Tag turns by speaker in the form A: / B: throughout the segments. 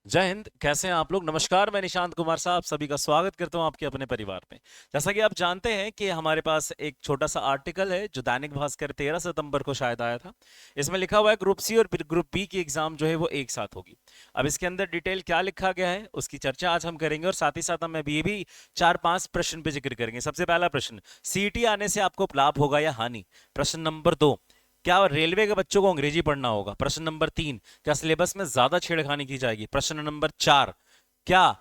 A: जय हिंद। कैसे हैं आप लोग? नमस्कार, मैं निशांत कुमार साहब सभी का स्वागत करता हूं आपके अपने परिवार में। जैसा कि आप जानते हैं कि हमारे पास एक छोटा सा आर्टिकल है जो दैनिक भास्कर 13 सितंबर को शायद आया था। इसमें लिखा हुआ है ग्रुप सी और ग्रुप बी की एग्जाम जो है वो एक साथ होगी। अब इसके अंदर डिटेल क्या लिखा गया है उसकी चर्चा आज हम करेंगे और साथ ही साथ हम अभी भी 4-5 प्रश्न पे जिक्र करेंगे। सबसे पहला प्रश्न, सीईटी आने से आपको लाभ होगा या हानि? प्रश्न नंबर 2, क्या रेलवे के बच्चों को अंग्रेजी पढ़ना होगा? प्रश्न नंबर 3, क्या सिलेबस में ज्यादा छेड़खानी की जाएगी? प्रश्न नंबर 4, क्या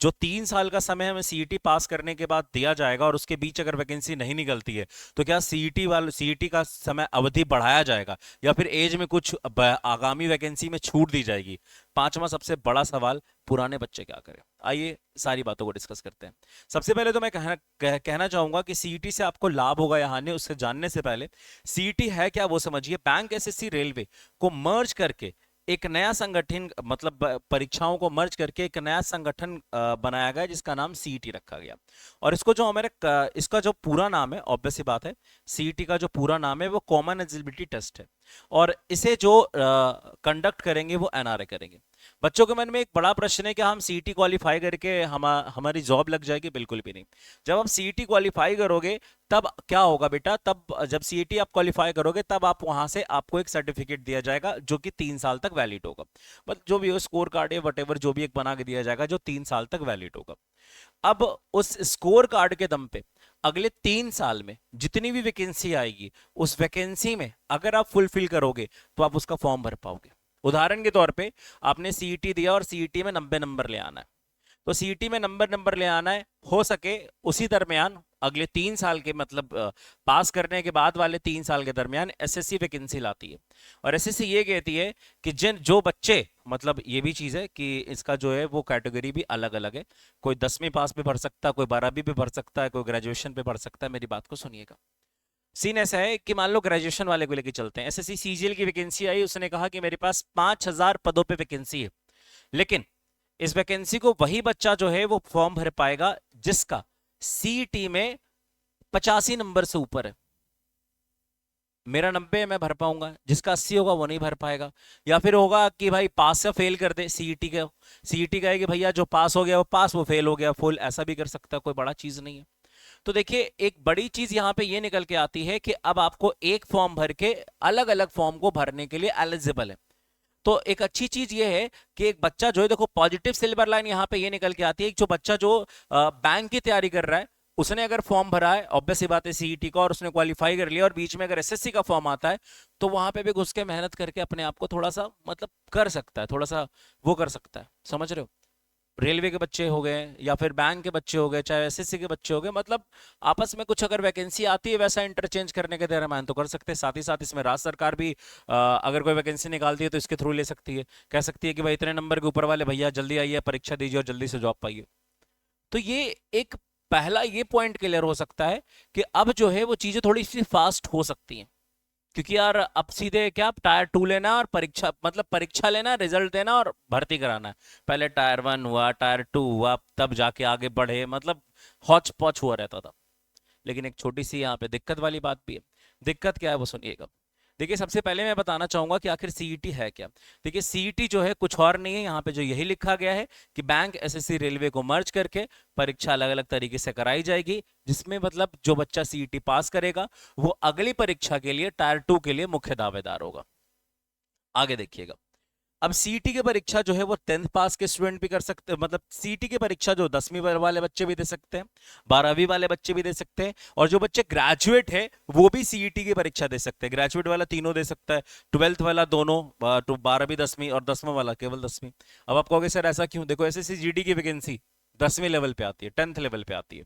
A: जो 3 साल का समय हमें सीईटी पास करने के बाद दिया जाएगा और उसके बीच अगर वैकेंसी नहीं निकलती है तो क्या सीईटी का समय अवधि बढ़ाया जाएगा या फिर एज में कुछ आगामी वैकेंसी में छूट दी जाएगी? पांचवा सबसे बड़ा सवाल, पुराने बच्चे क्या करें? आइए सारी बातों को डिस्कस करते हैं। सबसे पहले तो मैं कहना चाहूंगा कि सीईटी से आपको लाभ होगा या हानि उससे जानने से पहले सीईटी है क्या वो समझिए। बैंक, एसएससी, रेलवे को मर्ज करके एक नया संगठन, मतलब परीक्षाओं को मर्ज करके एक नया संगठन बनाया गया जिसका नाम सीईटी रखा गया। और इसको जो हमारे इसका जो पूरा नाम है, ऑब्वियस सी बात है, सीईटी का जो पूरा नाम है वो कॉमन एलिजिबिलिटी टेस्ट है। और इसे जो कंडक्ट करेंगे वो एनआरए करेंगे। बच्चों के मन में एक बड़ा प्रश्न है कि हम सीईटी क्वालिफाई करके हमारी जॉब लग जाएगी? बिल्कुल भी नहीं। जब आप सीईटी क्वालिफाई करोगे तब क्या होगा बेटा, तब जब सीईटी आप क्वालिफाई करोगे तब आप वहां से आपको एक सर्टिफिकेट दिया जाएगा जो कि 3 साल तक वैलिड होगा। मतलब जो भी हो, स्कोर कार्ड या वटेवर जो भी एक बना के दिया जाएगा जो 3 साल तक वैलिड होगा। अब उस स्कोर कार्ड के दम पे अगले 3 साल में जितनी भी वैकेंसी आएगी उस वैकेंसी में अगर आप फुलफिल करोगे तो आप उसका फॉर्म भर पाओगे। उदाहरण के तौर पे आपने सीईटी दिया और सीईटी में 90 नंबर ले आना है, तो सीईटी में नंबर नंबर ले आना है, हो सके उसी दरमियान अगले 3 साल के, मतलब पास करने के बाद वाले 3 साल के दरमियान एसएससी वैकेंसी लाती है। और एसएससी ये कहती है कि जिन जो बच्चे, मतलब ये भी चीज है कि इसका जो है वो कैटेगरी भी अलग अलग है। कोई 10वीं पास पे भर सकता है, कोई 12वीं पे भर सकता है, कोई ग्रेजुएशन पे भर सकता है। मेरी बात को सुनिएगा। सीन ऐसा है कि मान लो ग्रेजुएशन वाले को लेके चलते हैं। एसएससी सीजीएल की वैकेंसी आई, उसने कहा कि मेरे पास 5,000 पदों पे वैकेंसी है, लेकिन इस वैकेंसी को वही बच्चा जो है वो फॉर्म भर पाएगा जिसका सीईटी में 85 नंबर से ऊपर है। मेरा 90 है, मैं भर पाऊंगा, जिसका 80 होगा वो नहीं भर पाएगा। या फिर होगा कि भाई पास या फेल कर दे सीईटी का। सीईटी का है कि भैया जो पास हो गया वो पास, वो फेल हो गया फुल, ऐसा भी कर सकता है, कोई बड़ा चीज नहीं है। तो देखिए एक बड़ी चीज यहां पे ये निकल के आती है कि अब आपको एक फॉर्म भर के अलग अलग फॉर्म को भरने के लिए एलिजिबल है। तो एक अच्छी चीज ये है कि एक बच्चा जो है, देखो पॉजिटिव सिल्वर लाइन यहाँ पे ये निकल के आती है कि जो बच्चा जो बैंक की तैयारी कर रहा है उसने अगर फॉर्म भरा है, ऑब्वियस सी बात है सीईटी का, और उसने क्वालिफाई कर लिया और बीच में अगर एसएससी का फॉर्म आता है तो वहां पे भी घुस के मेहनत करके अपने आप को थोड़ा सा, मतलब कर सकता है, थोड़ा सा वो कर सकता है। समझ रहे हो? रेलवे के बच्चे हो गए या फिर बैंक के बच्चे हो गए, चाहे एसएससी के बच्चे हो गए, मतलब आपस में कुछ अगर वैकेंसी आती है वैसा इंटरचेंज करने के दरम्यान तो कर सकते हैं। साथ ही साथ इसमें राज्य सरकार भी अगर कोई वैकेंसी निकालती है तो इसके थ्रू ले सकती है। कह सकती है कि भाई इतने नंबर के ऊपर वाले भैया जल्दी आइए, परीक्षा दीजिए और जल्दी से जॉब पाइए। तो ये एक पहला ये पॉइंट क्लियर हो सकता है कि अब जो है वो चीजें थोड़ी सी फास्ट हो सकती हैं। क्योंकि यार अब सीधे क्या, टायर 2 लेना और परीक्षा, मतलब परीक्षा लेना, रिजल्ट देना और भर्ती कराना है। पहले टायर 1 हुआ, टायर 2 हुआ, तब जाके आगे बढ़े, मतलब हौच पौच हुआ रहता था। लेकिन एक छोटी सी यहाँ पे दिक्कत वाली बात भी है। दिक्कत क्या है वो सुनिएगा। देखिए सबसे पहले मैं बताना चाहूंगा कि आखिर सीईटी है क्या। देखिए सीईटी जो है कुछ और नहीं है, यहाँ पे जो यही लिखा गया है कि बैंक, एसएससी, रेलवे को मर्ज करके परीक्षा अलग अलग तरीके से कराई जाएगी, जिसमें मतलब जो बच्चा सीईटी पास करेगा वो अगली परीक्षा के लिए टायर 2 के लिए मुख्य दावेदार होगा। आगे देखिएगा। अब सीईटी की परीक्षा जो है वो 10th पास के स्टूडेंट भी कर सकते हैं, मतलब सीईटी की परीक्षा जो 10वीं वाले बच्चे भी दे सकते हैं, 12वीं वाले बच्चे भी दे सकते हैं, और जो बच्चे ग्रेजुएट है वो भी सीईटी की परीक्षा दे सकते हैं। ग्रेजुएट वाला तीनों दे सकता है, 12th वाला दोनों, तो 12वीं 10वीं, और 10वां वाला केवल 10वीं। अब आप कहोगे सर ऐसा क्यों? देखो एसएससी जीडी की वैकेंसी 10वीं लेवल पे आती है, 10th लेवल पे आती है,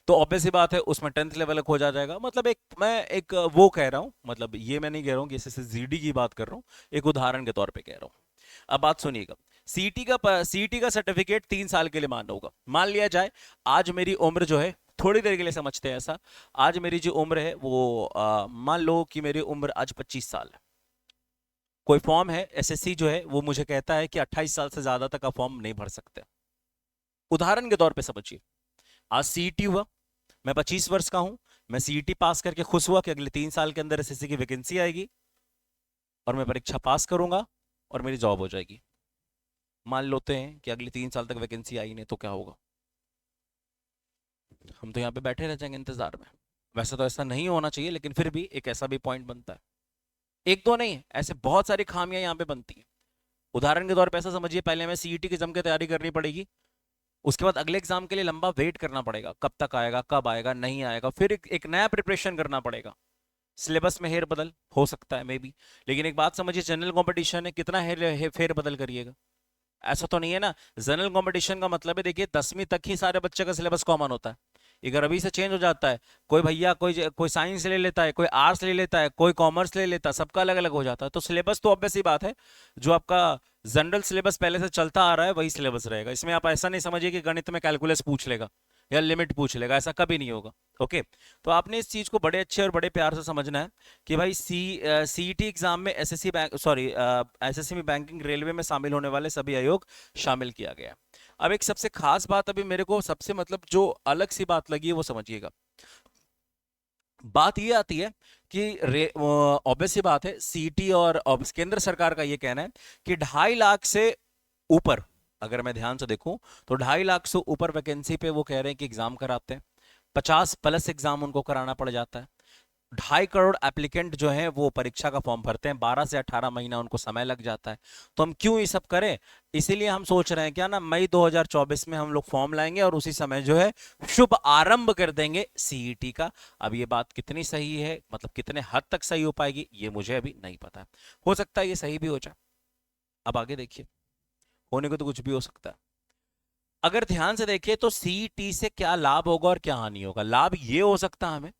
A: तो ऑब्वियस सी बात है उसमें 10th लेवल हो जाएगा। मतलब एक मैं एक वो कह रहा हूँ, मतलब ये मैं नहीं कह रहा हूँ कि एसएससी जीडी की बात कर रहा हूँ, एक उदाहरण के तौर पे कह रहा हूँ। अब बात सुनिएगा। सीटी का सर्टिफिकेट 3 साल के लिए मान्य होगा। मान लिया जाए आज मेरी उम्र जो है, थोड़ी देर के लिए समझते हैं ऐसा, आज मेरी जो उम्र है वो मान लो कि मेरी उम्र आज 25 साल है। कोई फॉर्म है, एसएससी जो है वो मुझे कहता है कि 28 साल से ज्यादा तक का फॉर्म नहीं भर सकते। उदाहरण के तौर पे समझिए, आज सीईटी हुआ, मैं 25 वर्ष का हूं, मैं सीईटी पास करके खुश हुआ कि अगले 3 साल के अंदर एसएससी की वैकेंसी आएगी और मैं परीक्षा पास करूंगा और मेरी जॉब हो जाएगी। मान लेते हैं कि अगले 3 साल तक वैकेंसी आई नहीं, तो क्या होगा? हम तो यहाँ पे बैठे रह जाएंगे इंतजार में। वैसे तो ऐसा नहीं होना चाहिए, लेकिन फिर भी एक ऐसा भी पॉइंट बनता है। एक दो नहीं, ऐसे बहुत सारी खामियां यहाँ पे बनती हैं। उदाहरण के तौर पे ऐसा समझिए, पहले हमें सीईटी की जम के तैयारी करनी पड़ेगी, उसके बाद अगले एग्जाम के लिए लंबा वेट करना पड़ेगा, कब तक आएगा कब आएगा नहीं आएगा, फिर एक नया प्रिपरेशन करना पड़ेगा। सिलेबस में हेर बदल हो सकता है मे बी, लेकिन एक बात समझिए, जनरल कंपटीशन है, कितना फेर बदल करिएगा? ऐसा तो नहीं है ना। जनरल कंपटीशन का मतलब है, देखिए 10वीं तक ही सारे बच्चे का सिलेबस कॉमन होता है। अगर अभी से चेंज हो जाता है, कोई भैया कोई साइंस ले लेता है, कोई आर्ट्स ले लेता है, कोई कॉमर्स ले लेता है, सबका अलग अलग हो जाता है, तो सिलेबस तो ऑब्वियस ही बात है, जो आपका जनरल सिलेबस पहले से चलता आ रहा है वही सिलेबस रहेगा। इसमें आप ऐसा नहीं समझिए कि गणित में कैलकुलस पूछ लेगा या लिमिट पूछ लेगा, ऐसा कभी नहीं होगा। ओके, तो आपने इस चीज को बड़े अच्छे और बड़े प्यार से समझना है कि भाई सीईटी एग्जाम में एसएससी बैंक सॉरी एसएससी में बैंकिंग रेलवे में शामिल होने वाले सभी आयोग शामिल किया गया। अब एक सबसे खास बात, अभी मेरे को सबसे मतलब जो अलग सी बात लगी है वो समझिएगा। बात ये आती है कि ऑब्वियस सी बात है, सीटी और केंद्र सरकार का ये कहना है कि 2.5 लाख से ऊपर, अगर मैं ध्यान से देखूं तो 2.5 लाख से ऊपर वैकेंसी पे वो कह रहे हैं कि एग्जाम कराते हैं, 50+ एग्जाम उनको कराना पड़ जाता है। 2.5 करोड़ एप्लीकेंट जो हैं वो परीक्षा का फॉर्म भरते हैं, 12 से 18 महीना उनको समय लग जाता है। तो हम क्यों ये सब करें? इसीलिए हम सोच रहे हैं क्या ना, मई 2024 में हम लोग फॉर्म लाएंगे और उसी समय जो है शुभ आरंभ कर देंगे सीईटी का। अब ये बात कितनी सही है, मतलब कितने हद तक सही हो पाएगी, ये मुझे अभी नहीं पता है। हो सकता है ये सही भी हो जाए, अब आगे देखिए, होने को तो कुछ भी हो सकता है। अगर ध्यान से देखिए तो सीईटी से क्या लाभ होगा और क्या हानि होगा। लाभ ये हो सकता है हमें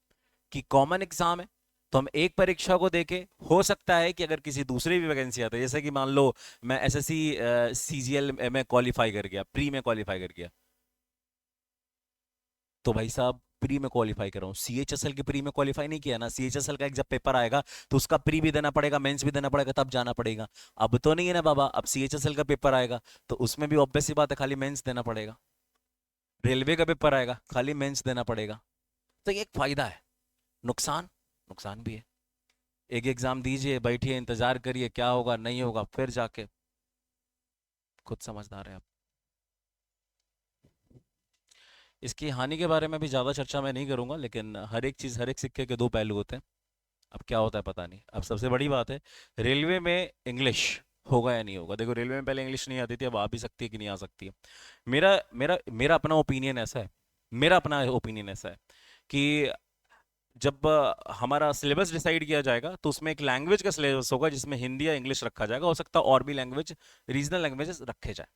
A: कि कॉमन एग्जाम है, तो हम एक परीक्षा को देके, हो सकता है कि अगर किसी दूसरी भी वैकेंसी आता है, जैसे कि मान लो मैं एसएससी सीजीएल में क्वालिफाई कर गया, प्री में क्वालिफाई कर गया, तो भाई साहब प्री में क्वालिफाई कर रहा हूँ, सीएचएसएल की प्री में क्वालिफाई नहीं किया ना, सीएचएसएल का एक जब पेपर आएगा तो उसका प्री भी देना पड़ेगा, मेंस भी देना पड़ेगा, तब जाना पड़ेगा। अब तो नहीं है ना बाबा, अब सीएचएसएल का पेपर आएगा तो उसमें भी ऑब्वियस सी बात है, खाली मेंस देना पड़ेगा। रेलवे का पेपर आएगा, खाली मेंस देना पड़ेगा। तो ये एक फायदा है। नुकसान, नुकसान भी है। एक एग्जाम दीजिए, बैठिए, इंतजार करिए, क्या होगा नहीं होगा, फिर जाके खुद समझदार है आप। इसकी हानि के बारे में भी ज़्यादा चर्चा मैं नहीं करूंगा, लेकिन हर एक चीज़, हर एक सिक्के के दो पहलू होते हैं। अब क्या होता है पता नहीं। अब सबसे बड़ी बात है, रेलवे में इंग्लिश होगा या नहीं होगा। देखो, रेलवे में पहले इंग्लिश नहीं आती थी, अब आ भी सकती है कि नहीं आ सकती है। मेरा मेरा मेरा अपना ओपिनियन ऐसा है, मेरा अपना ओपिनियन ऐसा है कि जब हमारा सिलेबस डिसाइड किया जाएगा तो उसमें एक लैंग्वेज का सिलेबस होगा जिसमें हिंदी या इंग्लिश रखा जाएगा, हो सकता है और भी लैंग्वेज, रीजनल लैंग्वेजेस रखे जाए।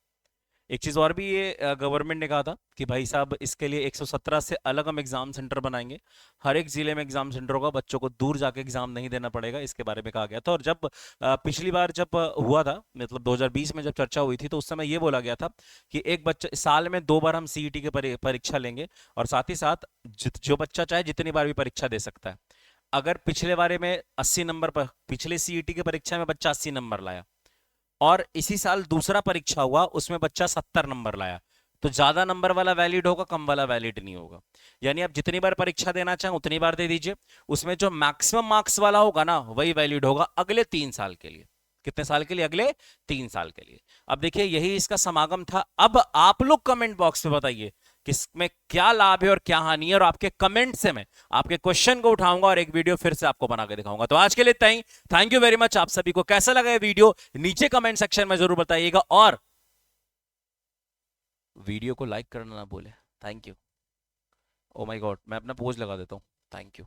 A: एक चीज़ और भी ये गवर्नमेंट ने कहा था कि भाई साहब इसके लिए 117 से अलग हम एग्जाम सेंटर बनाएंगे, हर एक जिले में एग्जाम सेंटर होगा, बच्चों को दूर जाके एग्जाम नहीं देना पड़ेगा, इसके बारे में कहा गया था। और जब पिछली बार जब हुआ था, मतलब 2020 में जब चर्चा हुई थी, तो उस समय ये बोला गया था कि एक बच्चा साल में 2 बार हम सीईटी की परीक्षा लेंगे, और साथ ही साथ जो बच्चा चाहे जितनी बार भी परीक्षा दे सकता है। अगर पिछले बारे में 80 नंबर पर, पिछले सीईटी की परीक्षा में बच्चा 80 नंबर लाया और इसी साल दूसरा परीक्षा हुआ उसमें बच्चा 70 नंबर लाया, तो ज्यादा नंबर वाला वैलिड होगा, कम वाला वैलिड नहीं होगा। यानी आप जितनी बार परीक्षा देना चाहें उतनी बार दे दीजिए, उसमें जो मैक्सिमम मार्क्स वाला होगा ना वही वैलिड होगा अगले 3 साल के लिए। कितने साल के लिए? अगले 3 साल के लिए। अब देखिए, यही इसका समागम था। अब आप लोग कमेंट बॉक्स में बताइए कि इसमें क्या लाभ है और क्या हानि है, और आपके कमेंट से मैं आपके क्वेश्चन को उठाऊंगा और एक वीडियो फिर से आपको बना के दिखाऊंगा। तो आज के लिए इतना ही। Thank you very much. आप सभी को कैसा लगा ये वीडियो नीचे कमेंट सेक्शन में जरूर बताइएगा, और वीडियो को लाइक करना ना भूलें। Thank you. Oh my God, मैं अपना पोज लगा देता हूँ। Thank you.